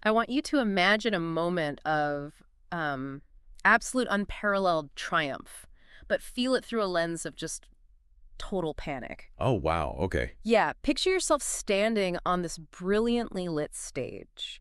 I want you to imagine a moment of um, absolute unparalleled triumph, but feel it through a lens of just total panic. Oh, wow. Okay. Yeah, picture yourself standing on this brilliantly lit stage.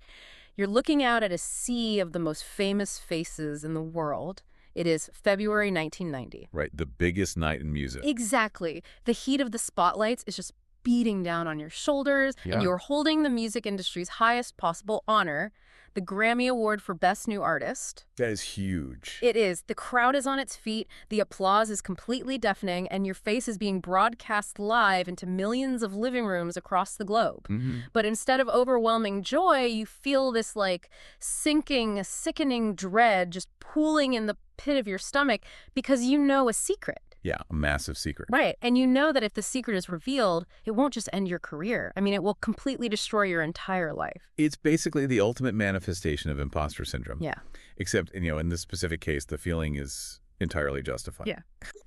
You're looking out at a sea of the most famous faces in the world. It is February 1990. Right. The biggest night in music. Exactly. The heat of the spotlights is just beating down on your shoulders, and Yeah. you're holding the music industry's highest possible honor, the Grammy Award for Best New Artist. That is huge. It is. The crowd is on its feet, the applause is completely deafening, and your face is being broadcast live into millions of living rooms across the globe. But instead of overwhelming joy, you feel this, like, sinking, sickening dread just pooling in the pit of your stomach because you know a secret. Yeah, a massive secret. Right. And you know that if the secret is revealed, it won't just end your career. I mean, it will completely destroy your entire life. It's basically the ultimate manifestation of imposter syndrome. Yeah. Except, in this specific case, the feeling is entirely justified. Yeah.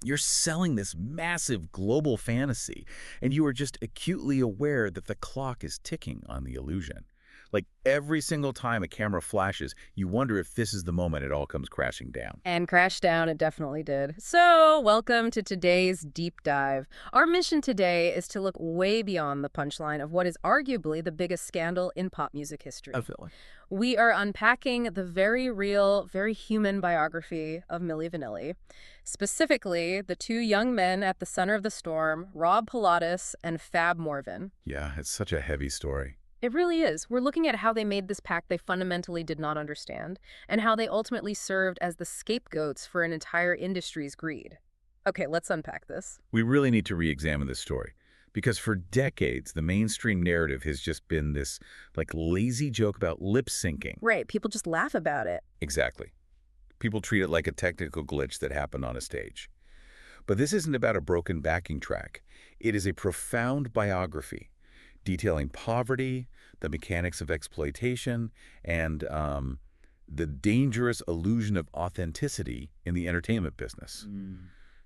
You're selling this massive global fantasy, and you are just acutely aware that the clock is ticking on the illusion. Like every single time a camera flashes, you wonder if this is the moment it all comes crashing down. And crash down, it definitely did. So, welcome to today's deep dive. Our mission today is to look way beyond the punchline of what is arguably the biggest scandal in pop music history. Definitely. We are unpacking the very real, very human biography of Milli Vanilli. Specifically, the two young men at the center of the storm, Rob Pilatus and Fab Morvan. Yeah, it's such a heavy story. It really is. We're looking at how they made this pact they fundamentally did not understand, and how they ultimately served as the scapegoats for an entire industry's greed. Okay, let's unpack this. We really need to re-examine this story, because for decades, the mainstream narrative has just been this, lazy joke about lip syncing. Right, people just laugh about it. Exactly. People treat it like a technical glitch that happened on a stage. But this isn't about a broken backing track. It is a profound biography detailing poverty, the mechanics of exploitation, and the dangerous illusion of authenticity in the entertainment business.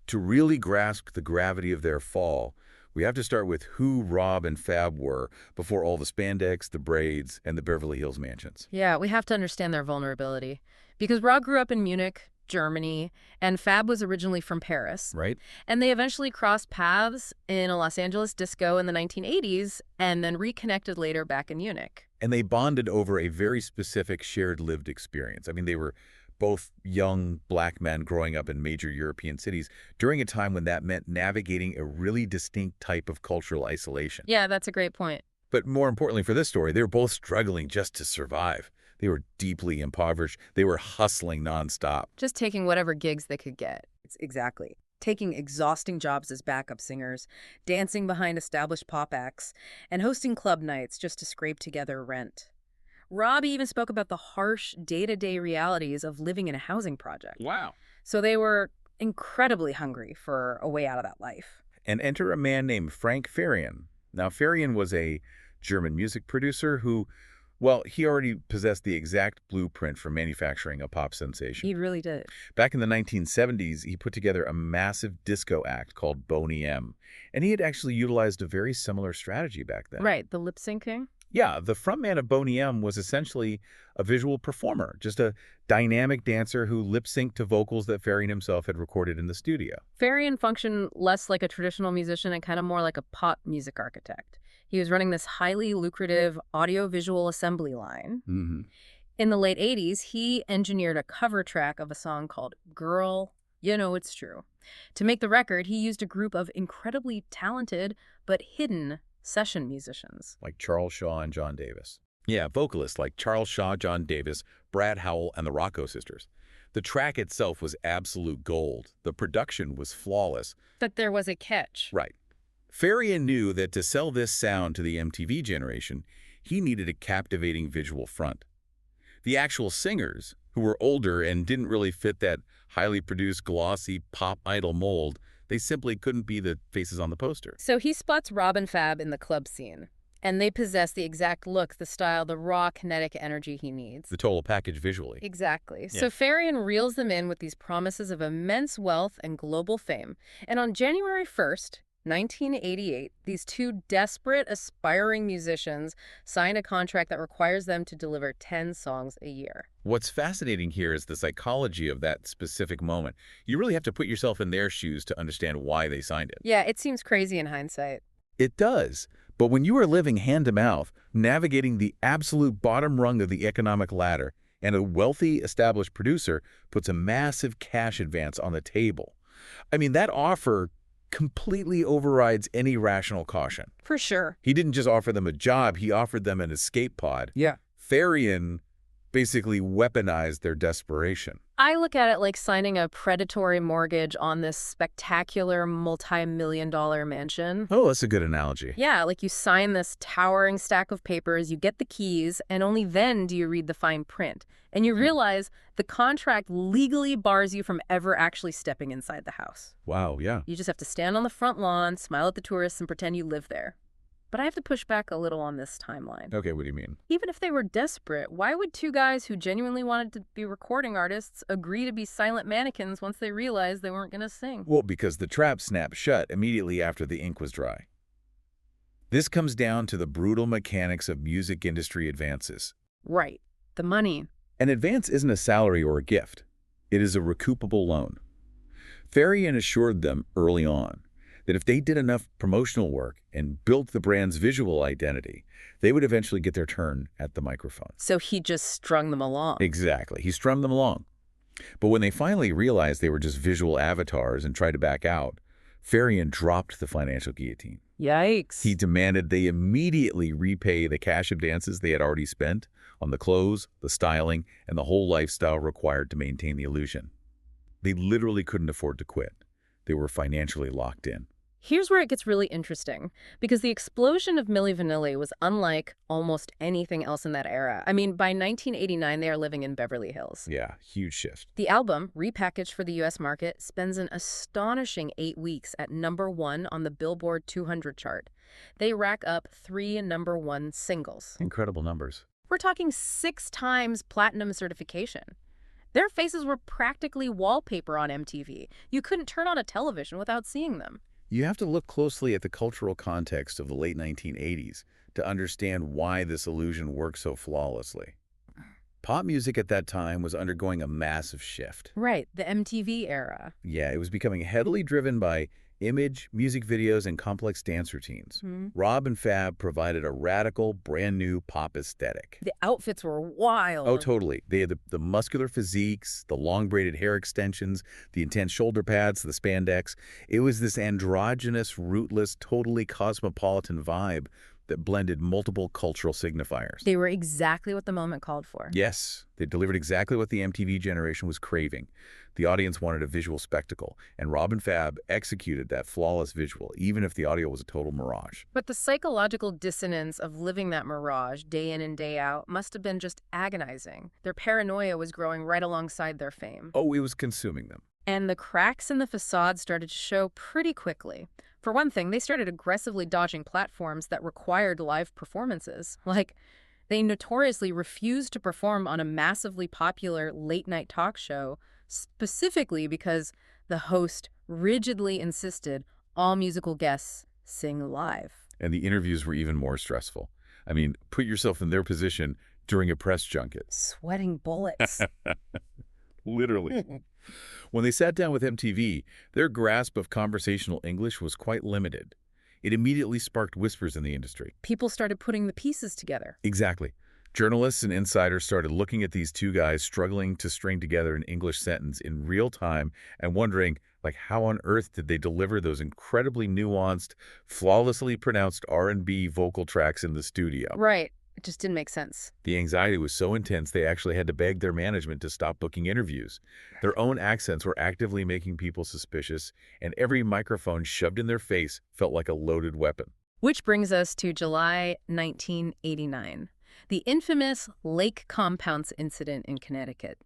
To really grasp the gravity of their fall, we have to start with who Rob and Fab were before all the spandex, the braids, and the Beverly Hills mansions. Yeah, we have to understand their vulnerability. Because Rob grew up in Munich, Germany, and Fab was originally from Paris. Right? And they eventually crossed paths in a Los Angeles disco in the 1980s and then reconnected later back in Munich. And they bonded over a very specific shared lived experience. I mean, they were both young black men growing up in major European cities during a time when that meant navigating a really distinct type of cultural isolation. Yeah, that's a great point. But more importantly for this story, they were both struggling just to survive. They were deeply impoverished. They were hustling nonstop. Just taking whatever gigs they could get. Exactly. Taking exhausting jobs as backup singers, dancing behind established pop acts, and hosting club nights just to scrape together rent. Rob even spoke about the harsh day-to-day realities of living in a housing project. Wow. So they were incredibly hungry for a way out of that life. And enter a man named Frank Farian. Now, Farian was a German music producer who, well, he already possessed the exact blueprint for manufacturing a pop sensation. He really did. Back in the 1970s, he put together a massive disco act called Boney M. And he had actually utilized a very similar strategy back then. Right, the lip syncing. Yeah, the frontman of Boney M was essentially a visual performer, just a dynamic dancer who lip-synced to vocals that Farian himself had recorded in the studio. Farian functioned less like a traditional musician and kind of more like a pop music architect. He was running this highly lucrative audio-visual assembly line. In the late 80s, he engineered a cover track of a song called Girl, You Know It's True. To make the record, he used a group of incredibly talented but hidden session musicians. Like Charles Shaw and John Davis. Yeah, vocalists like Charles Shaw, John Davis, Brad Howell, and the Rocco Sisters. The track itself was absolute gold. The production was flawless. But there was a catch. Right. Farian knew that to sell this sound to the MTV generation, he needed a captivating visual front. The actual singers, who were older and didn't really fit that highly produced, glossy pop idol mold, they simply couldn't be the faces on the poster. So he spots Rob and Fab in the club scene, and they possess the exact look, the style, the raw kinetic energy he needs. The total package visually. Exactly. Yeah. So Farian reels them in with these promises of immense wealth and global fame. And on January 1st, 1988, these two desperate, aspiring musicians sign a contract that requires them to deliver 10 songs a year. What's fascinating here is the psychology of that specific moment. You really have to put yourself in their shoes to understand why they signed it. Yeah, it seems crazy in hindsight. It does. But when you are living hand-to-mouth, navigating the absolute bottom rung of the economic ladder, and a wealthy, established producer puts a massive cash advance on the table, I mean, that offer completely overrides any rational caution. For sure. He didn't just offer them a job, he offered them an escape pod. Yeah. Farian basically weaponized their desperation. I look at it like signing a predatory mortgage on this spectacular multi-million-dollar mansion. Oh, that's a good analogy. Yeah, like you sign this towering stack of papers, you get the keys, and only then do you read the fine print. And you realize the contract legally bars you from ever actually stepping inside the house. Wow, yeah. You just have to stand on the front lawn, smile at the tourists, and pretend you live there. But I have to push back a little on this timeline. Okay, what do you mean? Even if they were desperate, why would two guys who genuinely wanted to be recording artists agree to be silent mannequins once they realized they weren't going to sing? Well, because the trap snapped shut immediately after the ink was dry. This comes down to the brutal mechanics of music industry advances. Right. The money. An advance isn't a salary or a gift. It is a recoupable loan. Farian assured them early on that if they did enough promotional work and built the brand's visual identity, they would eventually get their turn at the microphone. So he just strung them along. Exactly. He strummed them along. But when they finally realized they were just visual avatars and tried to back out, Farian dropped the financial guillotine. Yikes. He demanded they immediately repay the cash advances they had already spent on the clothes, the styling, and the whole lifestyle required to maintain the illusion. They literally couldn't afford to quit. They were financially locked in. Here's where it gets really interesting, because the explosion of Milli Vanilli was unlike almost anything else in that era. I mean, by 1989, they are living in Beverly Hills. Yeah, huge shift. The album, repackaged for the U.S. market, spends an astonishing 8 weeks at #1 on the Billboard 200 chart. They rack up 3 #1 singles. Incredible numbers. We're talking 6 times platinum certification. Their faces were practically wallpaper on MTV. You couldn't turn on a television without seeing them. You have to look closely at the cultural context of the late 1980s to understand why this illusion worked so flawlessly. Pop music at that time was undergoing a massive shift. Right, the MTV era. Yeah, it was becoming heavily driven by image, music videos, and complex dance routines. Rob and Fab provided a radical, brand-new pop aesthetic. The outfits were wild. Oh, totally. They had the muscular physiques, the long braided hair extensions, the intense shoulder pads, the spandex. It was this androgynous, rootless, totally cosmopolitan vibe that blended multiple cultural signifiers. They were exactly what the moment called for. Yes, they delivered exactly what the MTV generation was craving. The audience wanted a visual spectacle, and Rob and Fab executed that flawless visual, even if the audio was a total mirage. But the psychological dissonance of living that mirage day in and day out must have been just agonizing. Their paranoia was growing right alongside their fame. Oh, it was consuming them. And the cracks in the facade started to show pretty quickly. For one thing, they started aggressively dodging platforms that required live performances. Like, they notoriously refused to perform on a massively popular late-night talk show, specifically because the host rigidly insisted all musical guests sing live. And the interviews were even more stressful. I mean, put yourself in their position during a press junket. Sweating bullets. Literally. When they sat down with MTV, their grasp of conversational English was quite limited. It immediately sparked whispers in the industry. People started putting the pieces together. Exactly. Journalists and insiders started looking at these two guys struggling to string together an English sentence in real time and wondering, like, how on earth did they deliver those incredibly nuanced, flawlessly pronounced R&B vocal tracks in the studio? Right. It just didn't make sense. The anxiety was so intense they actually had to beg their management to stop booking interviews. Their own accents were actively making people suspicious, and every microphone shoved in their face felt like a loaded weapon. Which brings us to July 1989, the infamous Lake Compounce incident in Connecticut.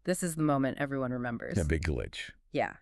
This is the moment everyone remembers. A big glitch. Yeah.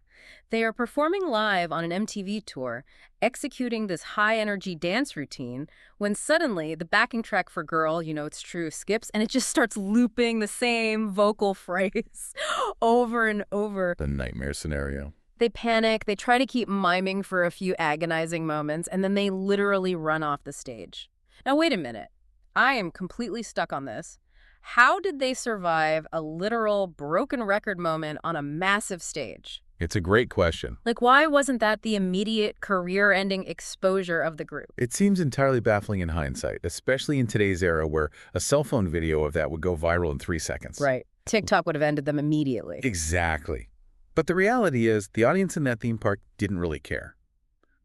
They are performing live on an MTV tour, executing this high-energy dance routine, when suddenly the backing track for Girl, You Know It's True, skips, and it just starts looping the same vocal phrase over and over. The nightmare scenario. They panic, they try to keep miming for a few agonizing moments, and then they literally run off the stage. Now, wait a minute. I am completely stuck on this. How did they survive a literal broken record moment on a massive stage? It's a great question. Like, why wasn't that the immediate career-ending exposure of the group? It seems entirely baffling in hindsight, especially in today's era where a cell phone video of that would go viral in 3 seconds. Right. TikTok would have ended them immediately. Exactly. But the reality is, the audience in that theme park didn't really care.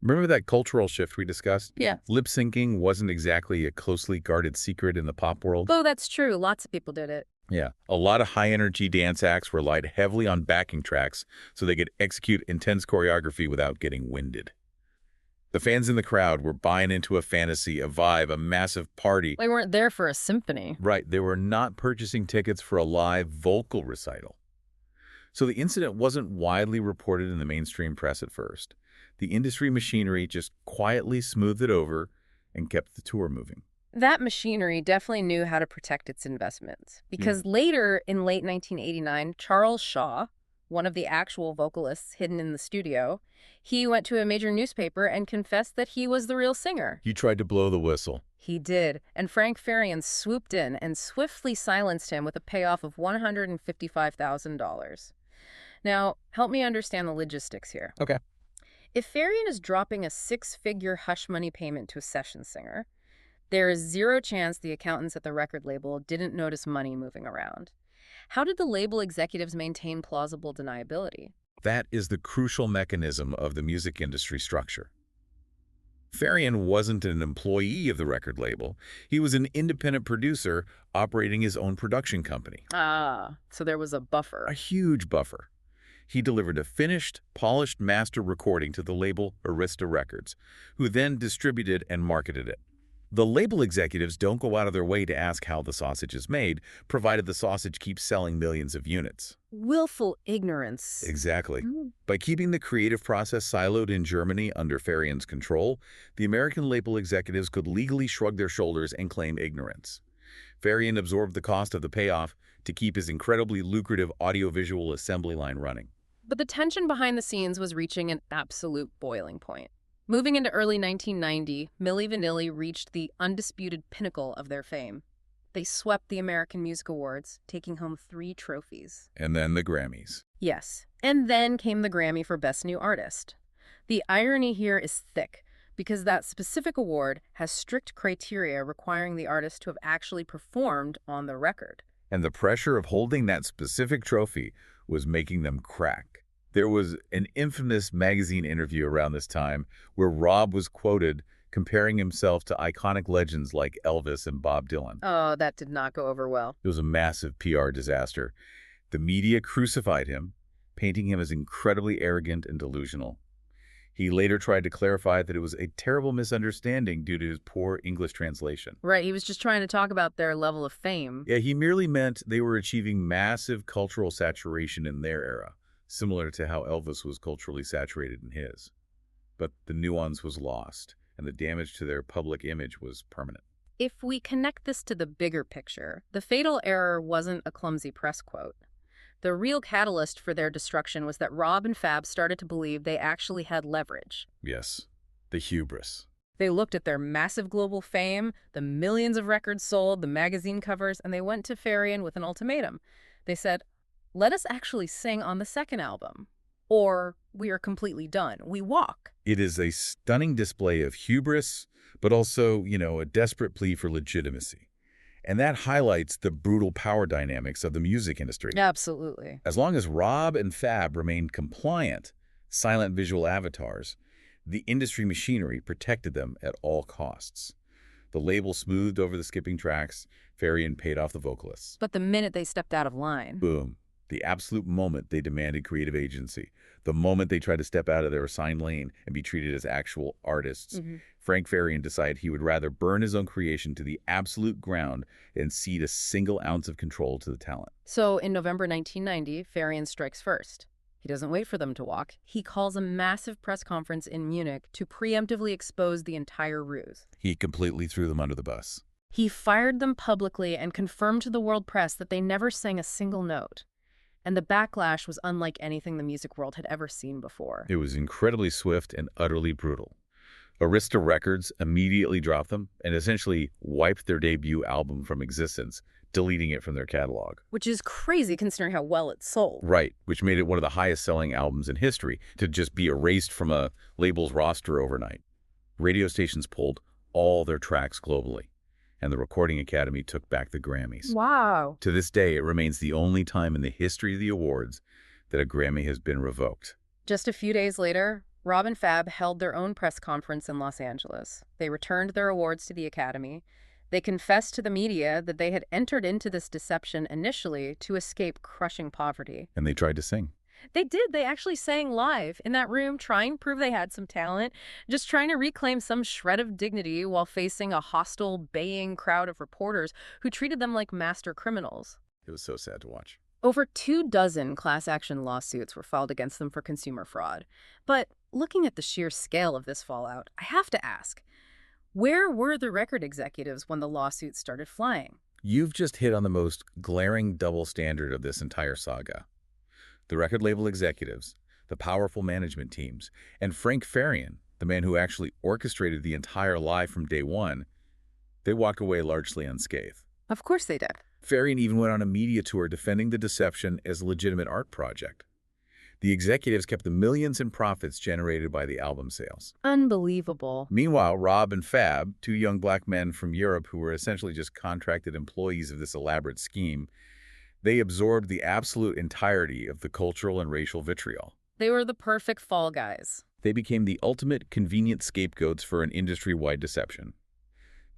Remember that cultural shift we discussed? Yeah. Lip-syncing wasn't exactly a closely guarded secret in the pop world. Oh, that's true. Lots of people did it. Yeah. A lot of high-energy dance acts relied heavily on backing tracks so they could execute intense choreography without getting winded. The fans in the crowd were buying into a fantasy, a vibe, a massive party. They weren't there for a symphony. Right. They were not purchasing tickets for a live vocal recital. So the incident wasn't widely reported in the mainstream press at first. The industry machinery just quietly smoothed it over and kept the tour moving. That machinery definitely knew how to protect its investments. Because later, in late 1989, Charles Shaw, one of the actual vocalists hidden in the studio, he went to a major newspaper and confessed that he was the real singer. He tried to blow the whistle. He did, and Frank Farian swooped in and swiftly silenced him with a payoff of $155,000. Now, help me understand the logistics here. Okay. If Farian is dropping a 6-figure hush money payment to a session singer, there is zero chance the accountants at the record label didn't notice money moving around. How did the label executives maintain plausible deniability? That is the crucial mechanism of the music industry structure. Farian wasn't an employee of the record label. He was an independent producer operating his own production company. Ah, so there was a buffer. A huge buffer. He delivered a finished, polished master recording to the label Arista Records, who then distributed and marketed it. The label executives don't go out of their way to ask how the sausage is made, provided the sausage keeps selling millions of units. Willful ignorance. Exactly. By keeping the creative process siloed in Germany under Farian's control, the American label executives could legally shrug their shoulders and claim ignorance. Farian absorbed the cost of the payoff to keep his incredibly lucrative audiovisual assembly line running. But the tension behind the scenes was reaching an absolute boiling point. Moving into early 1990, Milli Vanilli reached the undisputed pinnacle of their fame. They swept the American Music Awards, taking home 3 trophies. And then the Grammys. Yes, and then came the Grammy for Best New Artist. The irony here is thick, because that specific award has strict criteria requiring the artist to have actually performed on the record. And the pressure of holding that specific trophy was making them crack. There was an infamous magazine interview around this time where Rob was quoted comparing himself to iconic legends like Elvis and Bob Dylan. Oh, that did not go over well. It was a massive PR disaster. The media crucified him, painting him as incredibly arrogant and delusional. He later tried to clarify that it was a terrible misunderstanding due to his poor English translation. Right, he was just trying to talk about their level of fame. Yeah, he merely meant they were achieving massive cultural saturation in their era, similar to how Elvis was culturally saturated in his. But the nuance was lost, and the damage to their public image was permanent. If we connect this to the bigger picture, the fatal error wasn't a clumsy press quote. The real catalyst for their destruction was that Rob and Fab started to believe they actually had leverage. Yes, the hubris. They looked at their massive global fame, the millions of records sold, the magazine covers, and they went to Farian with an ultimatum. They said, let us actually sing on the second album, or we are completely done. We walk. It is a stunning display of hubris, but also, a desperate plea for legitimacy. And that highlights the brutal power dynamics of the music industry. Absolutely. As long as Rob and Fab remained compliant, silent visual avatars, the industry machinery protected them at all costs. The label smoothed over the skipping tracks. Farian paid off the vocalists. But the minute they stepped out of line... Boom. The absolute moment they demanded creative agency, the moment they tried to step out of their assigned lane and be treated as actual artists, Frank Farian decided he would rather burn his own creation to the absolute ground and cede a single ounce of control to the talent. So in November 1990, Farian strikes first. He doesn't wait for them to walk. He calls a massive press conference in Munich to preemptively expose the entire ruse. He completely threw them under the bus. He fired them publicly and confirmed to the world press that they never sang a single note. And the backlash was unlike anything the music world had ever seen before. It was incredibly swift and utterly brutal. Arista Records immediately dropped them and essentially wiped their debut album from existence, deleting it from their catalog. Which is crazy considering how well it sold. Right, which made it one of the highest-selling albums in history to just be erased from a label's roster overnight. Radio stations pulled all their tracks globally, and the Recording Academy took back the Grammys. Wow. To this day, it remains the only time in the history of the awards that a Grammy has been revoked. Just a few days later, Rob and Fab held their own press conference in Los Angeles. They returned their awards to the Academy. They confessed to the media that they had entered into this deception initially to escape crushing poverty. And they tried to sing. They did. They actually sang live in that room, trying to prove they had some talent, just trying to reclaim some shred of dignity while facing a hostile, baying crowd of reporters who treated them like master criminals. It was so sad to watch. Over 24 class action lawsuits were filed against them for consumer fraud. But looking at the sheer scale of this fallout, I have to ask, where were the record executives when the lawsuits started flying? You've just hit on the most glaring double standard of this entire saga. The record label executives, the powerful management teams, and Frank Farian, the man who actually orchestrated the entire lie from day one, they walked away largely unscathed. Of course they did. Farian even went on a media tour defending the deception as a legitimate art project. The executives kept the millions in profits generated by the album sales. Unbelievable. Meanwhile, Rob and Fab, two young black men from Europe who were essentially just contracted employees of this elaborate scheme, they absorbed the absolute entirety of the cultural and racial vitriol. They were the perfect fall guys. They became the ultimate convenient scapegoats for an industry-wide deception.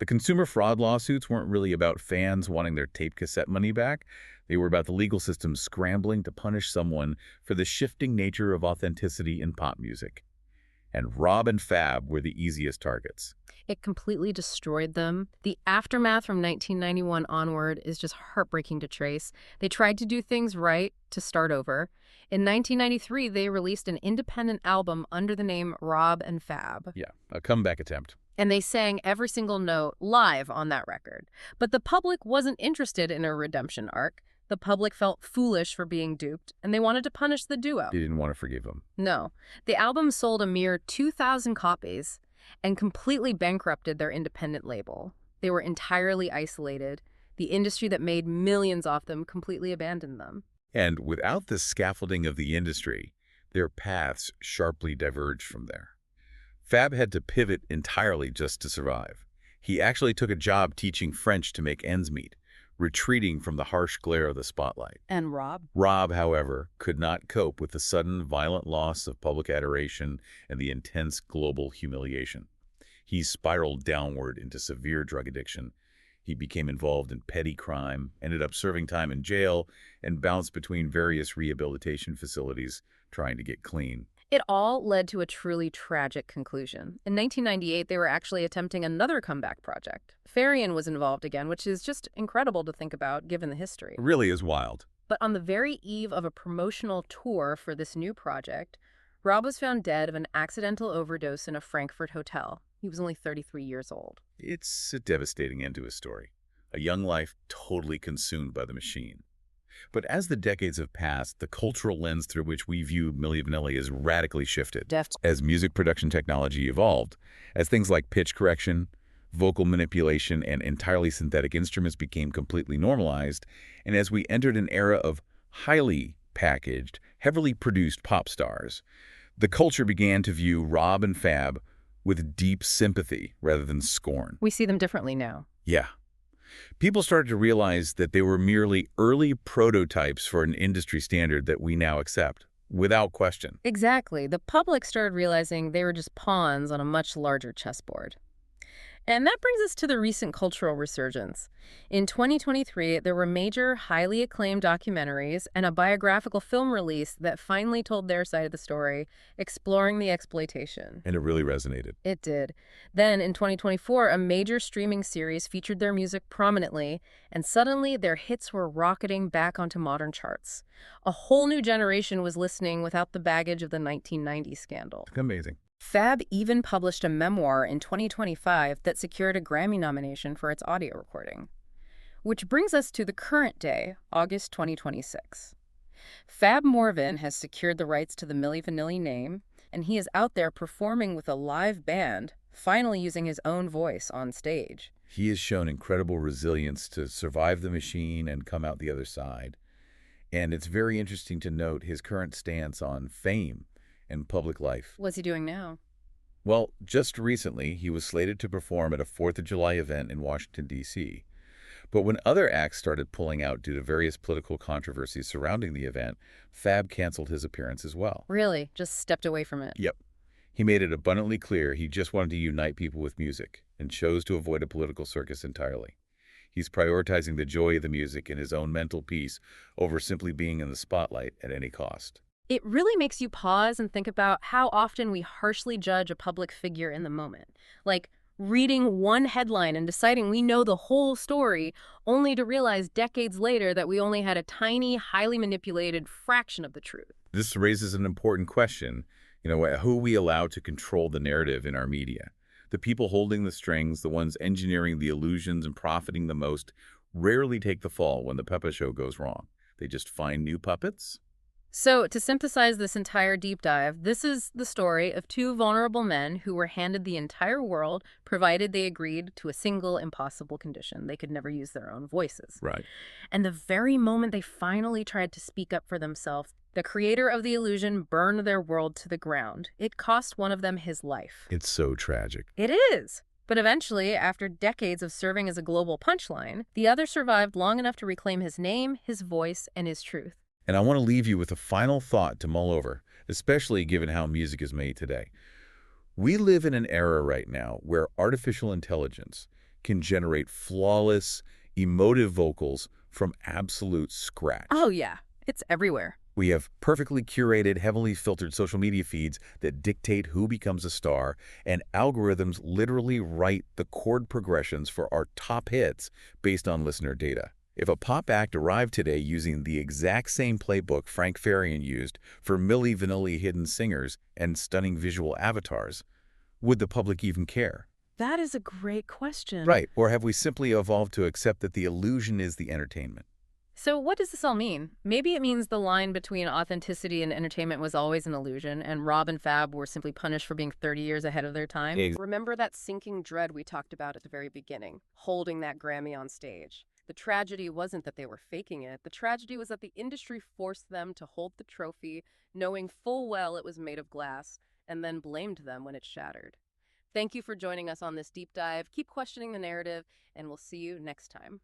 The consumer fraud lawsuits weren't really about fans wanting their tape cassette money back. They were about the legal system scrambling to punish someone for the shifting nature of authenticity in pop music. And Rob and Fab were the easiest targets. It completely destroyed them. The aftermath from 1991 onward is just heartbreaking to trace. They tried to do things right to start over. In 1993, they released an independent album under the name Rob and Fab. Yeah, a comeback attempt. And they sang every single note live on that record. But the public wasn't interested in a redemption arc. The public felt foolish for being duped, and they wanted to punish the duo. They didn't want to forgive them. No. The album sold a mere 2,000 copies and completely bankrupted their independent label. They were entirely isolated. The industry that made millions off them completely abandoned them. And without the scaffolding of the industry, their paths sharply diverged from there. Fab had to pivot entirely just to survive. He actually took a job teaching French to make ends meet, retreating from the harsh glare of the spotlight. And Rob? Rob, however, could not cope with the sudden, violent loss of public adoration and the intense global humiliation. He spiraled downward into severe drug addiction. He became involved in petty crime, ended up serving time in jail, and bounced between various rehabilitation facilities trying to get clean. It all led to a truly tragic conclusion. In 1998, they were actually attempting another comeback project. Farian was involved again, which is just incredible to think about given the history. It really is wild. But on the very eve of a promotional tour for this new project, Rob was found dead of an accidental overdose in a Frankfurt hotel. He was only 33 years old. It's a devastating end to his story. A young life totally consumed by the machine. But as the decades have passed, the cultural lens through which we view Milli Vanilli has radically shifted. As music production technology evolved, as things like pitch correction, vocal manipulation, and entirely synthetic instruments became completely normalized, and as we entered an era of highly packaged, heavily produced pop stars, the culture began to view Rob and Fab with deep sympathy rather than scorn. We see them differently now. Yeah. People started to realize that they were merely early prototypes for an industry standard that we now accept, without question. Exactly. The public started realizing they were just pawns on a much larger chessboard. And that brings us to the recent cultural resurgence. In 2023, there were major, highly acclaimed documentaries and a biographical film release that finally told their side of the story, exploring the exploitation. And it really resonated. It did. Then, in 2024, a major streaming series featured their music prominently, and suddenly their hits were rocketing back onto modern charts. A whole new generation was listening without the baggage of the 1990s scandal. Amazing. Fab even published a memoir in 2025 that secured a Grammy nomination for its audio recording. Which brings us to the current day, August 2026. Fab Morvan has secured the rights to the Milli Vanilli name, and he is out there performing with a live band, finally using his own voice on stage. He has shown incredible resilience to survive the machine and come out the other side. And it's very interesting to note his current stance on fame and public life. What's he doing now? Well, just recently, he was slated to perform at a 4th of July event in Washington, D.C. But when other acts started pulling out due to various political controversies surrounding the event, Fab canceled his appearance as well. Really? Just stepped away from it? Yep. He made it abundantly clear he just wanted to unite people with music and chose to avoid a political circus entirely. He's prioritizing the joy of the music and his own mental peace over simply being in the spotlight at any cost. It really makes you pause and think about how often we harshly judge a public figure in the moment. Like reading one headline and deciding we know the whole story, only to realize decades later that we only had a tiny, highly manipulated fraction of the truth. This raises an important question. Who we allow to control the narrative in our media. The people holding the strings, the ones engineering the illusions and profiting the most, rarely take the fall when the puppet show goes wrong. They just find new puppets. So, to synthesize this entire deep dive, this is the story of two vulnerable men who were handed the entire world, provided they agreed to a single impossible condition. They could never use their own voices. Right. And the very moment they finally tried to speak up for themselves, the creator of the illusion burned their world to the ground. It cost one of them his life. It's so tragic. It is. But eventually, after decades of serving as a global punchline, the other survived long enough to reclaim his name, his voice, and his truth. And I want to leave you with a final thought to mull over, especially given how music is made today. We live in an era right now where artificial intelligence can generate flawless, emotive vocals from absolute scratch. Oh, yeah. It's everywhere. We have perfectly curated, heavily filtered social media feeds that dictate who becomes a star, and algorithms literally write the chord progressions for our top hits based on listener data. If a pop act arrived today using the exact same playbook Frank Farian used for Milli Vanilli hidden singers and stunning visual avatars, would the public even care? That is a great question. Right. Or have we simply evolved to accept that the illusion is the entertainment? So what does this all mean? Maybe it means the line between authenticity and entertainment was always an illusion, and Rob and Fab were simply punished for being 30 years ahead of their time. Remember that sinking dread we talked about at the very beginning, holding that Grammy on stage? The tragedy wasn't that they were faking it. The tragedy was that the industry forced them to hold the trophy, knowing full well it was made of glass, and then blamed them when it shattered. Thank you for joining us on this deep dive. Keep questioning the narrative, and we'll see you next time.